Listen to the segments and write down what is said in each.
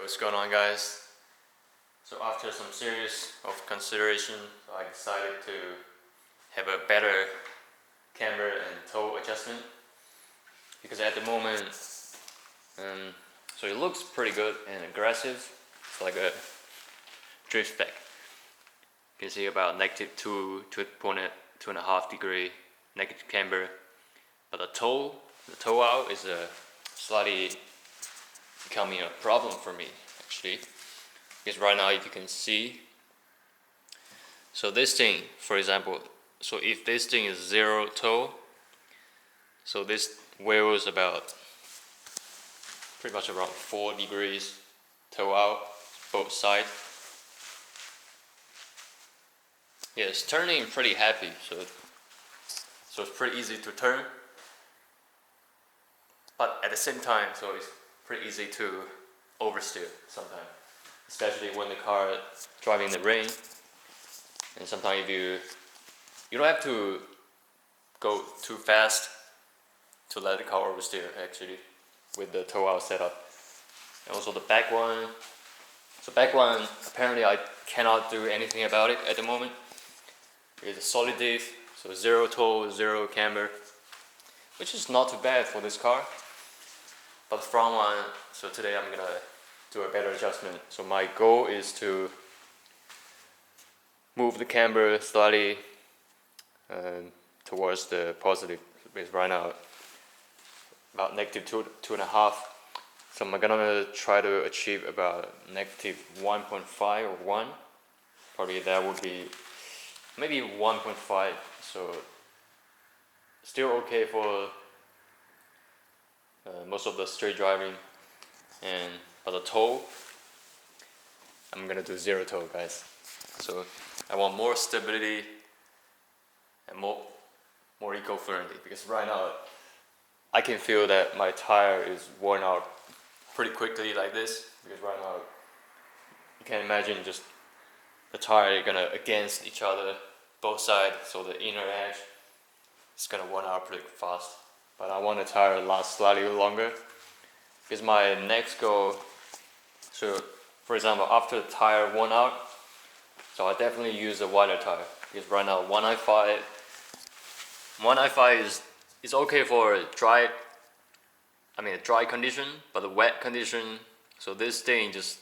what's going on, guys? So after some serious of consideration, I decided to have a better camber and toe adjustment, because at the moment so it looks pretty good and aggressive. It's like a drift spec. You can see about negative 2.5 degree negative camber, but the toe out is slightly becoming a problem for me actually, because right now, if you can see, so this thing, for example, so if this thing is zero toe, so this wheel is about pretty much around 4 degrees toe out both sides. Yeah, it's turning pretty happy, so it's pretty easy to turn, but at the same time, so it's pretty easy to oversteer sometimes, especially when the car is driving in the rain. And sometimes if you don't have to go too fast to let the car oversteer actually, with the toe out setup. And also the back one. So back one, apparently I cannot do anything about it at the moment. It's a solid diff, so zero toe, zero camber, which is not too bad for this car. But the front one, so today I'm gonna do a better adjustment. So my goal is to move the camber slightly towards the positive, because right now about negative 2.5. So I'm gonna try to achieve about negative 1.5 or 1. Probably that would be maybe 1.5. So still okay for most of the straight driving. And for the toe, I'm gonna do zero toe, guys. So I want more stability and more eco-friendly, because right now I can feel that my tire is worn out pretty quickly like this, because right now you can imagine just the tire gonna against each other both sides, so the inner edge is gonna worn out pretty fast. But I want the tire to last slightly longer, because my next goal, so for example, after the tire worn out, so I definitely use a wider tire, because right now 195 is okay for a dry condition, but the wet condition, so this thing just,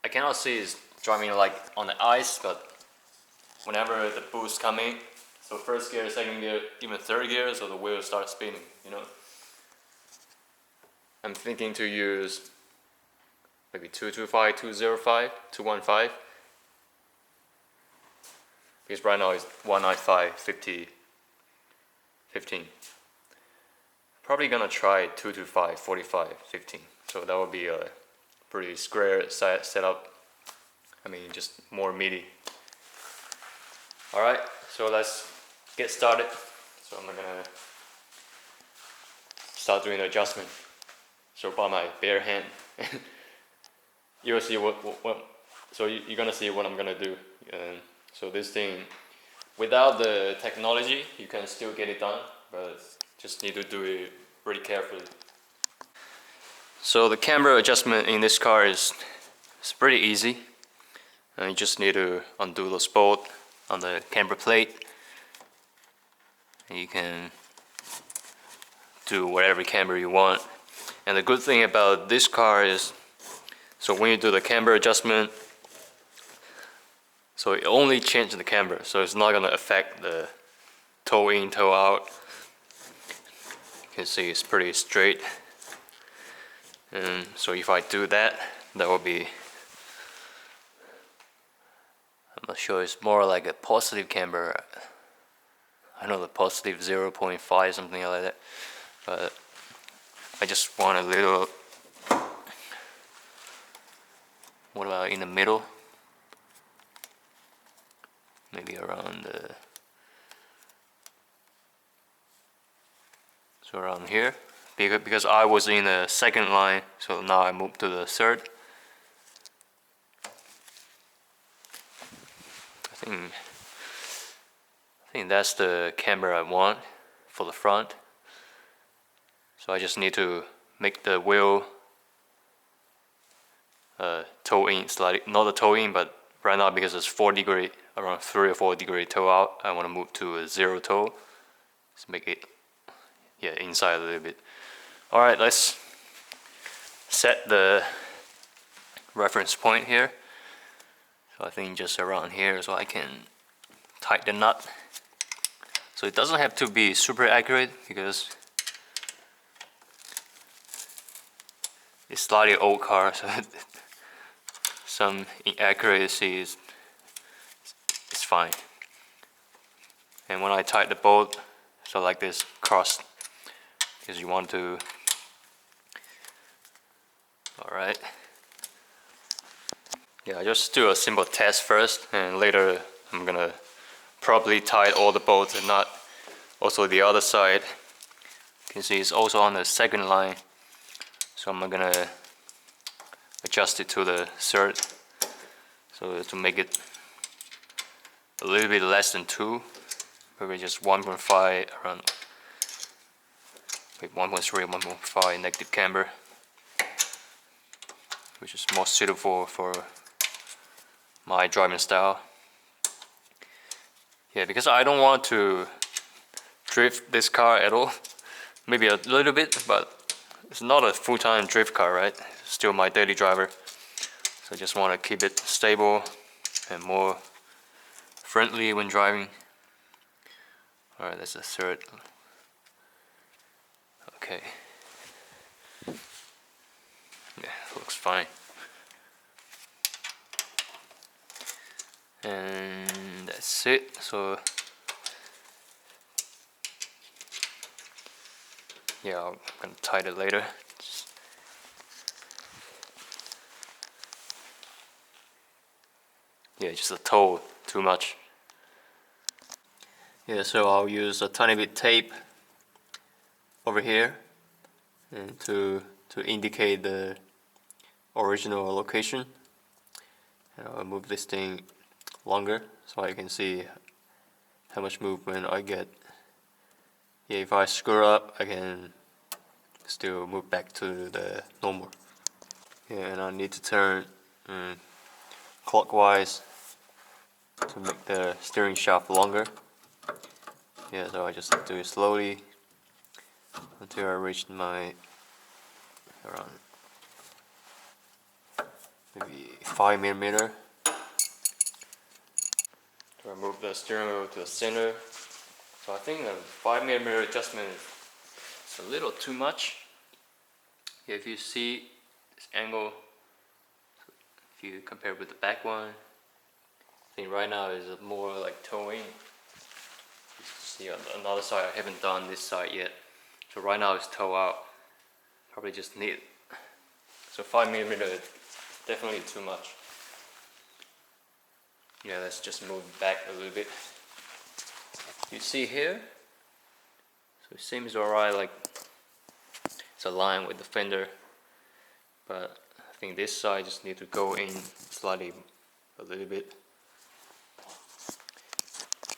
I cannot see it's driving like on the ice, but whenever the boost come in, so first gear, second gear, even third gear, so the wheel starts spinning, you know. I'm thinking to use maybe 225, 205, 215, because right now it's 195, 50, 15. Probably gonna try 225, 45, 15. So that would be a pretty square setup. I mean, just more meaty. Alright, so let's get started. So I'm gonna start doing the adjustment. So by my bare hand, you'll see so you're gonna see what I'm gonna do. So this thing, without the technology, you can still get it done, but just need to do it pretty carefully. So the camber adjustment in this car is pretty easy. You just need to undo the bolt on the camber plate, and you can do whatever camber you want. And the good thing about this car is, so when you do the camber adjustment, so it only changes the camber, so it's not going to affect the toe in, toe out. You can see it's pretty straight. And so if I do that, that will be, I'm not sure, it's more like a positive camber. I know the positive 0.5, something like that. But I just want a little, what about in the middle? Maybe around so around here, because I was in the second line, so now I moved to the third. I think that's the camber I want for the front. So I just need to make the wheel toe in slightly, not a toe in, but right now because it's 4 degree, around 3 or 4 degree toe out, I want to move to a 0 toe. Let's make it, yeah, inside a little bit. All right, let's set the reference point here. So I think just around here, so I can tighten the nut. So it doesn't have to be super accurate because it's slightly old car, so some inaccuracy is fine. And when I tighten the bolt, so like this cross, because you want to. All right. Yeah, I just do a simple test first, and later I'm gonna probably tie all the bolts and not also the other side. You can see it's also on the second line, so I'm gonna adjust it to the third, so to make it a little bit less than 2, probably just 1.5, around 1.3, 1.5 negative camber, which is more suitable for my driving style. Yeah, because I don't want to drift this car at all. Maybe a little bit, but it's not a full-time drift car, right? It's still my daily driver. So I just want to keep it stable and more friendly when driving. Alright, that's the third. Okay. Yeah, looks fine. And that's it. So yeah, I'm gonna tighten it later. Yeah, just a toe too much. Yeah, so I'll use a tiny bit tape over here and to indicate the original location. And I'll move this thing longer so I can see how much movement I get. Yeah, if I screw up, I can still move back to the normal. Yeah, and I need to turn clockwise to make the steering shaft longer. Yeah, so I just do it slowly until I reach my around maybe 5mm. To remove the steering wheel to the center. So I think the 5mm adjustment is a little too much. Yeah, if you see this angle, if you compare with the back one, I think right now is more like toe-in. You see on another side, I haven't done this side yet. So right now it's toe out. Probably just need, so 5mm is definitely too much. Yeah, let's just move back a little bit. You see here, so it seems alright, like it's aligned with the fender, but I think this side just need to go in slightly a little bit.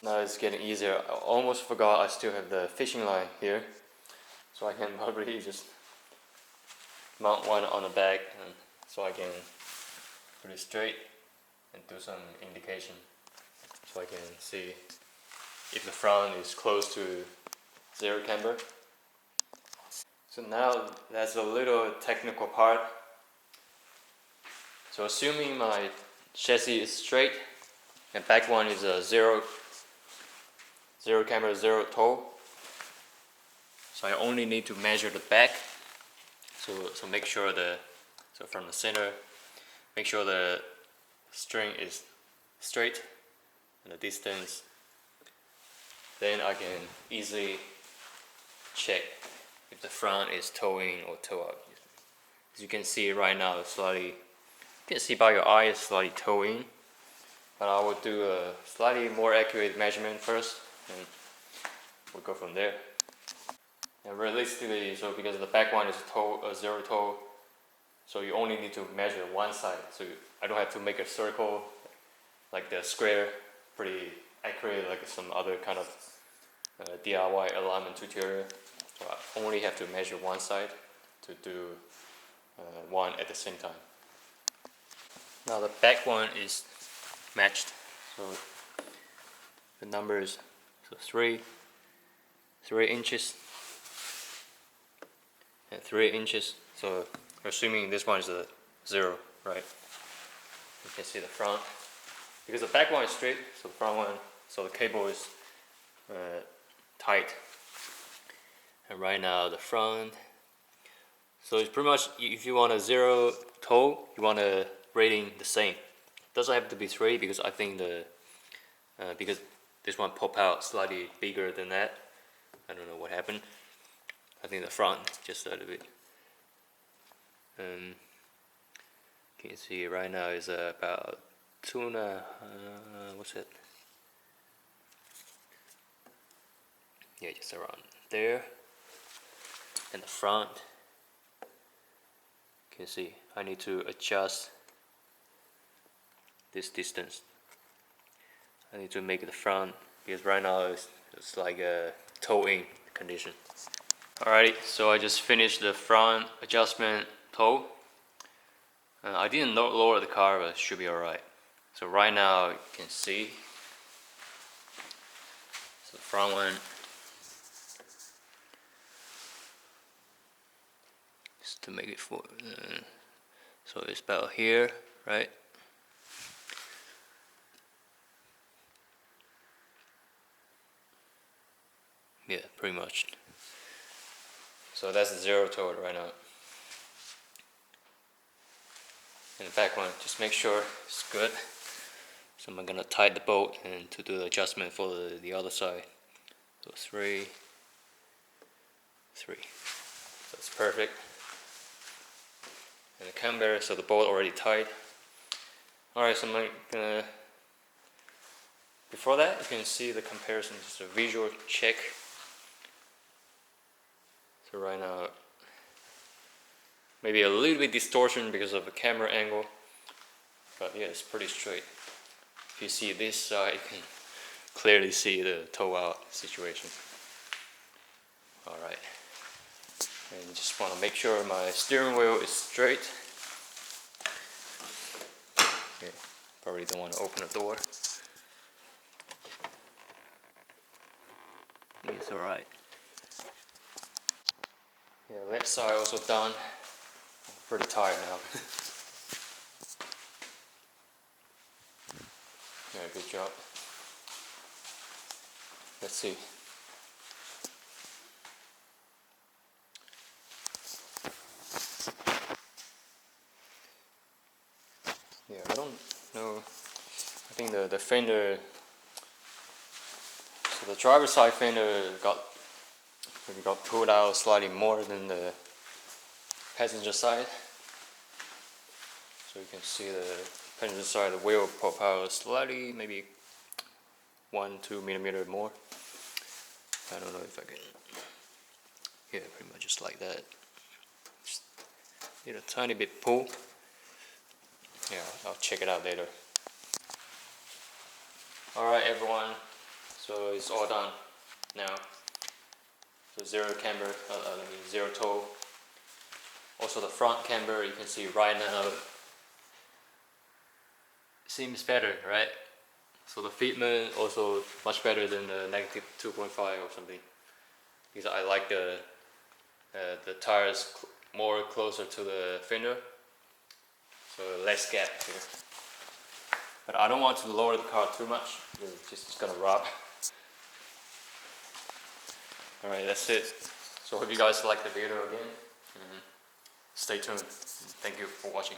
Now it's getting easier. I almost forgot I still have the fishing line here, so I can probably just mount one on the back, and so I can put it straight and do some indication, so I can see if the front is close to 0 camber. So now that's a little technical part. So assuming my chassis is straight and back one is a 0 camber, 0 toe, so I only need to measure the back. So make sure so from the center, make sure the string is straight and the distance. Then I can easily check if the front is toe in or toe out. As you can see right now, it's slightly, you can see by your eye, it's slightly toe in. But I will do a slightly more accurate measurement first, and we'll go from there. And realistically, so because the back one is a 0 toe, so you only need to measure one side. So I don't have to make a circle like the square, pretty accurate like some other kind of DIY alignment tutorial. So I only have to measure one side to do one at the same time. Now the back one is matched, so the numbers, so 3 inches and 3 inches, so assuming this one is a 0, right? You can see the front, because the back one is straight, so the front one, so the cable is tight. And right now the front, so it's pretty much, if you want a 0 toe, you want a rating the same. Doesn't have to be 3, because I think because this one pop out slightly bigger than that. I don't know what happened. I think the front just a little bit. Can you see right now is about 2.5. What's it? Yeah, just around there. And the front. You can see I need to adjust this distance. I need to make the front, because right now it's like a toe-in condition. Alrighty, so I just finished the front adjustment toe. I didn't lower the car, but it should be alright. So right now you can see, so the front one, just to make it for, so it's about here, right? Yeah, pretty much. So that's the 0 toe right now. And the back one, just make sure it's good. So I'm gonna tie the bolt and to do the adjustment for the other side. So 3. So it's perfect. And the camber, so the bolt already tied. Alright, so I'm gonna, before that you can see the comparison, just a visual check. So right now, maybe a little bit distortion because of the camera angle, but yeah, it's pretty straight. If you see this side, you can clearly see the toe out situation. Alright, and just want to make sure my steering wheel is straight. Okay, probably don't want to open the door. It's alright. Yeah, left side also done. I'm pretty tired now. Yeah, good job. Let's see. Yeah, I don't know. I think the fender, so the driver's side fender got pulled out slightly more than the passenger side. So you can see the passenger side, the wheel pop out slightly, maybe 1-2 millimeters more. I don't know if I can. Yeah, pretty much just like that. Just need a tiny bit pull. Yeah, I'll check it out later. Alright everyone, so it's all done now. So 0 camber, 0 toe. Also the front camber, you can see right now seems better, right? So the fitment also much better than the negative 2.5 or something, because I like the tires more closer to the fender, so less gap here. But I don't want to lower the car too much, because it's just gonna rub. Alright, that's it. So I hope you guys like the video again. Stay tuned. Thank you for watching.